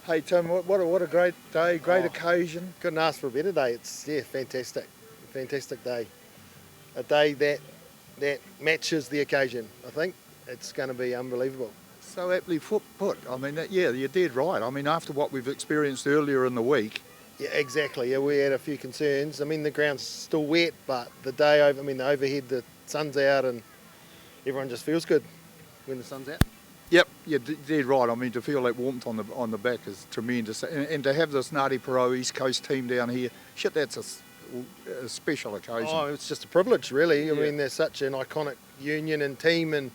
Hey Tim, what a great day, great occasion. Couldn't ask for a better day. It's fantastic day. A day that matches the occasion. I think it's going to be unbelievable. So aptly put. I mean, yeah, you're dead right. I mean, after what we've experienced earlier in the week. Yeah, exactly. Yeah, we had a few concerns. I mean, the ground's still wet, but the day over. I mean, the overhead, the sun's out, and everyone just feels good when the sun's out. Yep, you're dead right. I mean, to feel that warmth on the back is tremendous, and to have this Ngati-Porou East Coast team down here, shit, that's a special occasion. Oh, it's just a privilege, really. Yeah. I mean, they're such an iconic union and team, and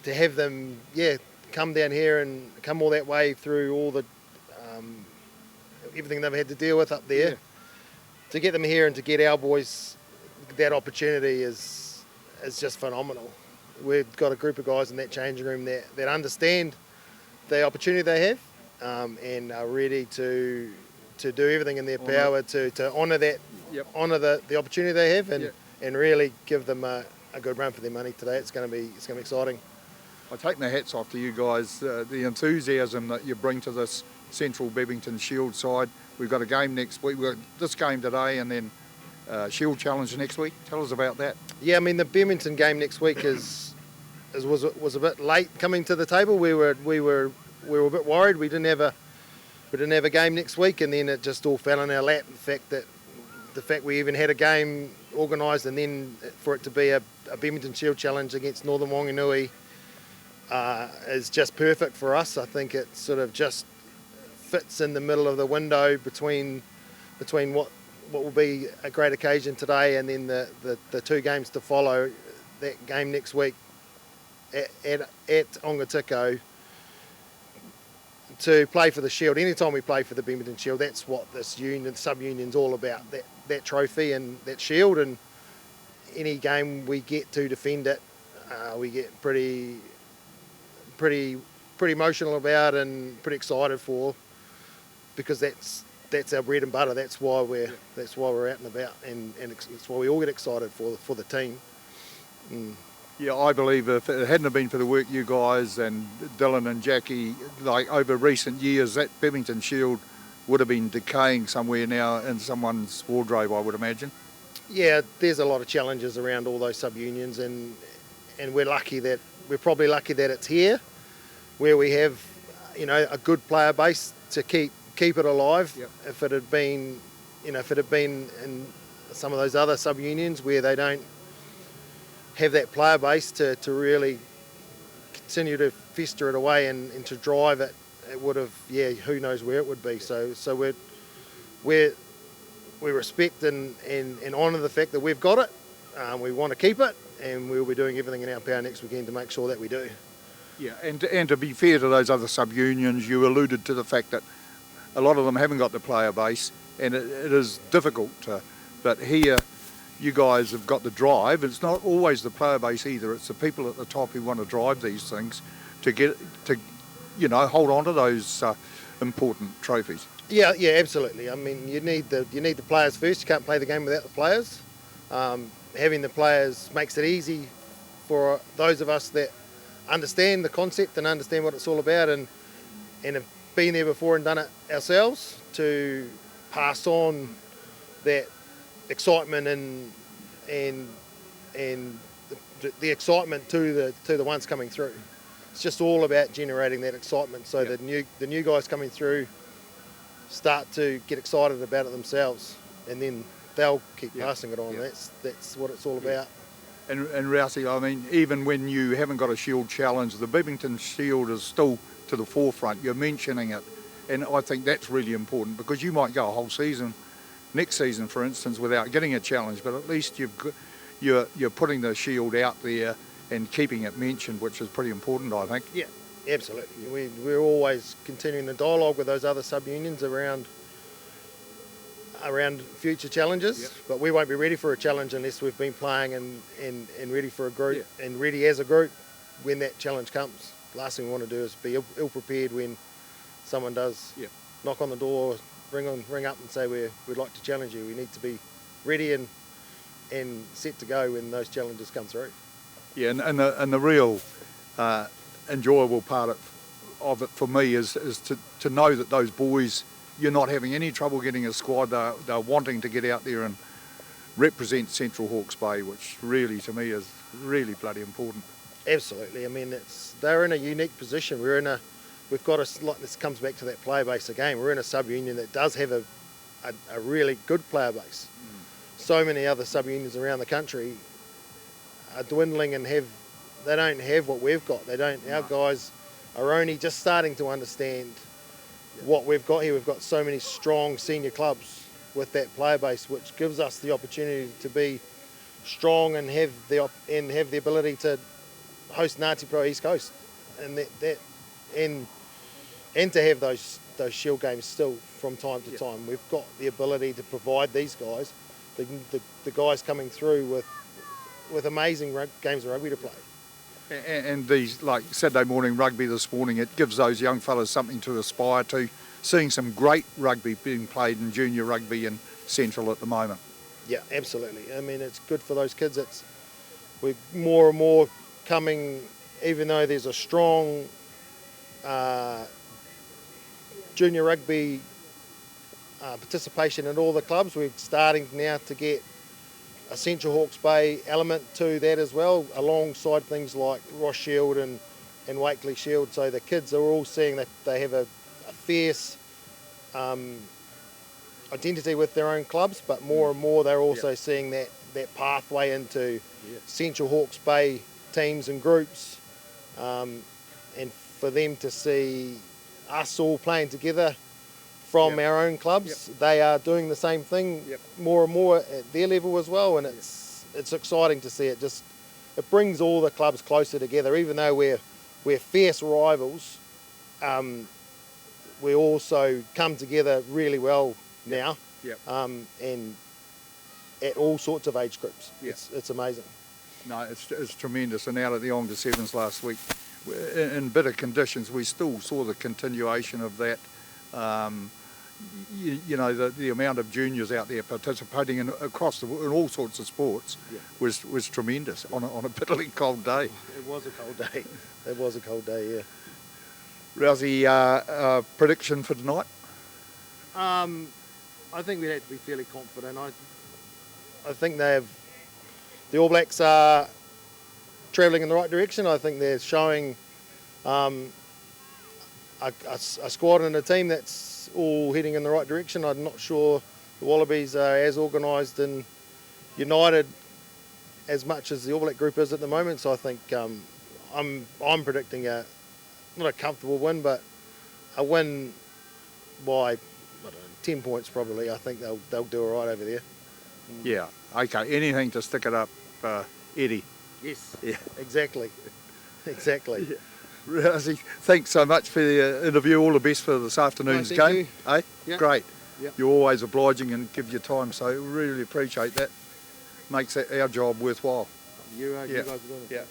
to have them, come down here and come all that way through all the everything they've had to deal with up there, to get them here and to get our boys that opportunity is just phenomenal. We've got a group of guys in that changing room that understand the opportunity they have, and are ready to do everything in their power to honour that, honour the opportunity they have, and really give them a good run for their money today. It's going to be exciting. I take my hats off to you guys, the enthusiasm that you bring to this Central Bebington Shield side. We've got a game next week. We've got this game today, and then Shield Challenge next week. Tell us about that. Yeah, I mean, the Bebington game next week was a bit late coming to the table. We were a bit worried. We didn't have a game next week, and then it just all fell in our lap. The fact we even had a game organised, and then for it to be a Bebington Shield Challenge against Northern Wanganui is just perfect for us. I think it sort of just fits in the middle of the window between what will be a great occasion today, and then the two games to follow. That game next week at Ngati-Porou to play for the Shield. Anytime we play for the Bebington Shield, that's what this union, sub-union's all about, that trophy and that Shield, and any game we get to defend it, we get pretty emotional about and pretty excited for, because that's our bread and butter. That's why we're out and about, and it's why we all get excited for the team. Yeah, I believe if it hadn't have been for the work you guys and Dylan and Jackie, like over recent years, that Bebington Shield would have been decaying somewhere now in someone's wardrobe, I would imagine. Yeah, there's a lot of challenges around all those sub-unions, and we're probably lucky that it's here, where we have, a good player base to keep it alive. Yep. If it had been in some of those other sub-unions where they don't have that player base to really continue to fester it away and to drive it, it would have, who knows where it would be. So we respect and honour the fact that we've got it. We want to keep it, and we'll be doing everything in our power next weekend to make sure that we do. Yeah, and to be fair to those other sub-unions, you alluded to the fact that a lot of them haven't got the player base, and it is difficult but here you guys have got the drive. It's not always the player base either. It's the people at the top who want to drive these things to hold on to those important trophies. Yeah, absolutely. I mean, you need the players first. You can't play the game without the players. Having the players makes it easy for those of us that understand the concept and understand what it's all about, and have been there before and done it ourselves, to pass on that excitement and the excitement to the ones coming through. It's just all about generating that excitement, so that the new guys coming through start to get excited about it themselves, and then they'll keep passing it on. That's what it's all about. And Rousey, I mean, even when you haven't got a Shield Challenge, the Bebington Shield is still to the forefront. You're mentioning it, and I think that's really important, because you might go a whole season, next season for instance, without getting a challenge, but at least you're putting the Shield out there and keeping it mentioned, which is pretty important, I think. Yeah, absolutely. We're always continuing the dialogue with those other sub-unions around future challenges, but we won't be ready for a challenge unless we've been playing and ready for a group, and ready as a group when that challenge comes. The last thing we want to do is be ill-prepared when someone does knock on the door, ring up and say we'd like to challenge you. We need to be ready and set to go when those challenges come through. Yeah, and the real enjoyable part of it for me is to know that those boys, you're not having any trouble getting a squad. They're wanting to get out there and represent Central Hawkes Bay, which really, to me, is really bloody important. Absolutely. I mean, they're in a unique position. We've got this comes back to that player base again. We're in a sub-union that does have a really good player base. So many other sub-unions around the country are dwindling and they don't have what we've got. Our guys are only just starting to understand what we've got here. We've got so many strong senior clubs with that player base, which gives us the opportunity to be strong and have the ability to host Ngati-Porou East Coast, and and to have those shield games still from time to time. We've got the ability to provide these guys, the guys coming through with amazing games of rugby to play. And these, like Saturday morning rugby this morning, it gives those young fellas something to aspire to, seeing some great rugby being played in junior rugby in Central at the moment. Yeah, absolutely. I mean, it's good for those kids. We're more and more coming, even though there's a strong junior rugby participation in all the clubs, we're starting now to get a Central Hawkes Bay element to that as well, alongside things like Ross Shield and Wakely Shield. So the kids are all seeing that they have a fierce identity with their own clubs, but more and more they're also seeing that pathway into Central Hawkes Bay teams and groups, and for them to see us all playing together from our own clubs. They are doing the same thing more and more at their level as well, and it's exciting to see it. It brings all the clubs closer together. Even though we're fierce rivals, we also come together really well now, and at all sorts of age groups. It's amazing. No, it's tremendous. And out at the Onga Sevens last week, in bitter conditions, we still saw the continuation of that. You know, the amount of juniors out there participating in all sorts of sports was tremendous on a bitterly cold day. It was a cold day. It was a cold day, yeah. Rousey, prediction for tonight? I think we'd have to be fairly confident. I think the All Blacks are travelling in the right direction. I think they're showing a squad and a team that's all heading in the right direction. I'm not sure the Wallabies are as organised and united as much as the All Black group is at the moment. So I think I'm predicting not a comfortable win, but a win by 10 points probably. I think they'll do all right over there. Yeah. Okay. Anything to stick it up, Eddie. Yes. Yeah. Exactly. Exactly. Yeah. Rousey, thanks so much for the interview. All the best for this afternoon's game. You. Yeah. Great. Yeah. You're always obliging and give your time, so really appreciate that. Makes our job worthwhile. You guys are doing it. Yeah.